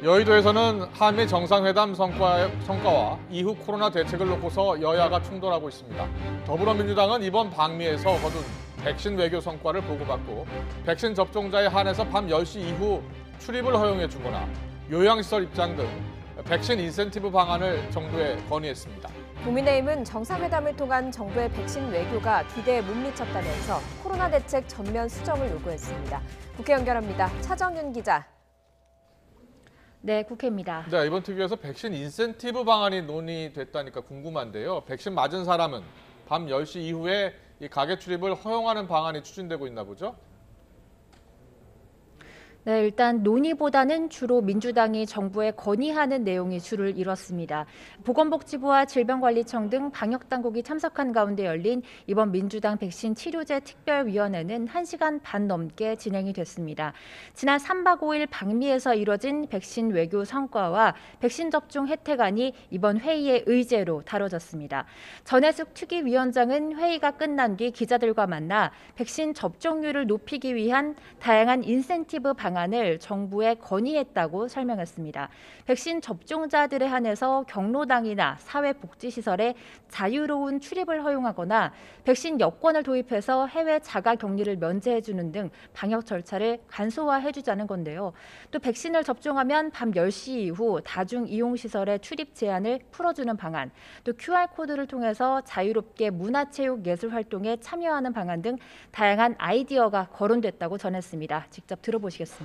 여의도에서는 한미 정상회담 성과와 이후 코로나 대책을 놓고서 여야가 충돌하고 있습니다. 더불어민주당은 이번 방미에서 거둔 백신 외교 성과를 보고받고 백신 접종자에 한해서 밤 10시 이후 출입을 허용해 주거나 요양시설 입장 등 백신 인센티브 방안을 정부에 건의했습니다. 국민의힘은 정상회담을 통한 정부의 백신 외교가 기대에 못 미쳤다면서 코로나 대책 전면 수정을 요구했습니다. 국회 연결합니다. 차정윤 기자. 네, 국회입니다. 네, 이번 특위에서 백신 인센티브 방안이 논의됐다니까 궁금한데요. 백신 맞은 사람은 밤 10시 이후에 이 가게 출입을 허용하는 방안이 추진되고 있나 보죠? 네, 일단 논의보다는 주로 민주당이 정부에 건의하는 내용이 주를 이뤘습니다. 보건복지부와 질병관리청 등 방역당국이 참석한 가운데 열린 이번 민주당 백신 치료제 특별위원회는 1시간 반 넘게 진행이 됐습니다. 지난 3박 5일 방미에서 이뤄진 백신 외교 성과와 백신 접종 혜택안이 이번 회의의 의제로 다뤄졌습니다. 전해숙 특위위원장은 회의가 끝난 뒤 기자들과 만나 백신 접종률을 높이기 위한 다양한 인센티브 방안을 정부에 건의했다고 설명했습니다. 백신 접종자들에 한해서 경로당이나 사회복지시설에 자유로운 출입을 허용하거나 백신 여권을 도입해서 해외 자가격리를 면제해주는 등 방역 절차를 간소화해주자는 건데요. 또 백신을 접종하면 밤 10시 이후 다중이용시설의 출입 제한을 풀어주는 방안, 또 QR코드를 통해서 자유롭게 문화체육예술활동에 참여하는 방안 등 다양한 아이디어가 거론됐다고 전했습니다. 직접 들어보시겠습니다.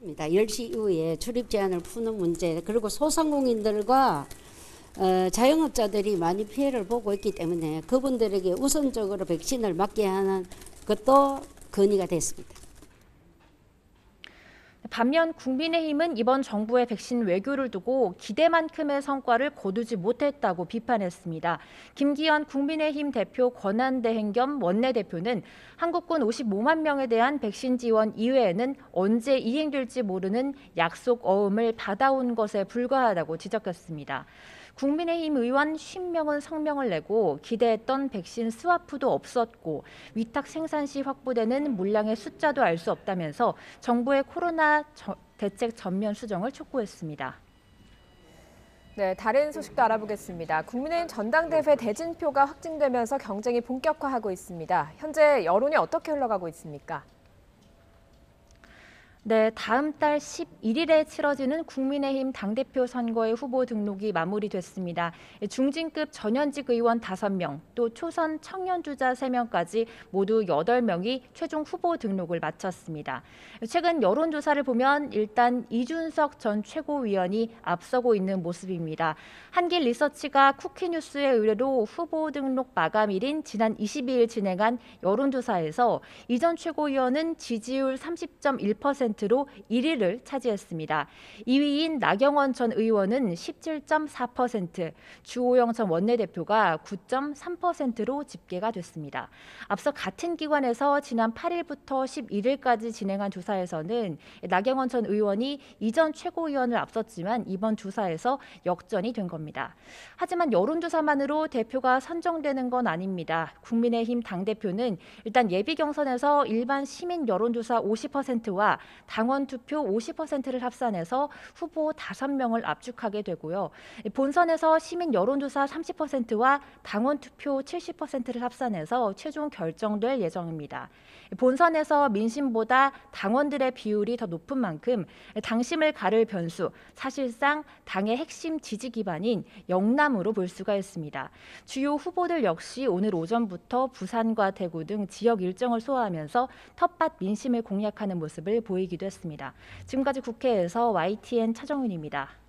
10시 이후에 출입 제한을 푸는 문제, 그리고 소상공인들과 자영업자들이 많이 피해를 보고 있기 때문에 그분들에게 우선적으로 백신을 맞게 하는 것도 건의가 됐습니다. 반면 국민의힘은 이번 정부의 백신 외교를 두고 기대만큼의 성과를 거두지 못했다고 비판했습니다. 김기현 국민의힘 대표 권한대행 겸 원내대표는 한국군 55만 명에 대한 백신 지원 이외에는 언제 이행될지 모르는 약속 어음을 받아온 것에 불과하다고 지적했습니다. 국민의힘 의원 50명은 성명을 내고 기대했던 백신 스와프도 없었고 위탁 생산 시 확보되는 물량의 숫자도 알 수 없다면서 정부의 코로나 대책 전면 수정을 촉구했습니다. 네, 다른 소식도 알아보겠습니다. 국민의힘 전당대회 대진표가 확진되면서 경쟁이 본격화하고 있습니다. 현재 여론이 어떻게 흘러가고 있습니까? 네, 다음 달 11일에 치러지는 국민의힘 당대표 선거의 후보 등록이 마무리됐습니다. 중진급 전현직 의원 5명, 또 초선 청년 주자 3명까지 모두 8명이 최종 후보 등록을 마쳤습니다. 최근 여론조사를 보면 일단 이준석 전 최고위원이 앞서고 있는 모습입니다. 한길 리서치가 쿠키뉴스의 의뢰로 후보 등록 마감일인 지난 22일 진행한 여론조사에서 이 전 최고위원은 지지율 30.1%로 1위를 차지했습니다. 2위인 나경원 전 의원은 17.4%, 주호영 전 원내대표가 9.3%로 집계가 됐습니다. 앞서 같은 기관에서 지난 8일부터 11일까지 진행한 조사에서는 나경원 전 의원이 이 전 최고위원을 앞섰지만 이번 조사에서 역전이 된 겁니다. 하지만 여론조사만으로 대표가 선정되는 건 아닙니다. 국민의힘 당대표는 일단 예비 경선에서 일반 시민 여론조사 50%와 당원 투표 50%를 합산해서 후보 5명을 압축하게 되고요. 본선에서 시민 여론조사 30%와 당원 투표 70%를 합산해서 최종 결정될 예정입니다. 본선에서 민심보다 당원들의 비율이 더 높은 만큼 당심을 가를 변수, 사실상 당의 핵심 지지 기반인 영남으로 볼 수가 있습니다. 주요 후보들 역시 오늘 오전부터 부산과 대구 등 지역 일정을 소화하면서 텃밭 민심을 공략하는 모습을 보이기도 했습니다. 지금까지 국회에서 YTN 차정윤입니다.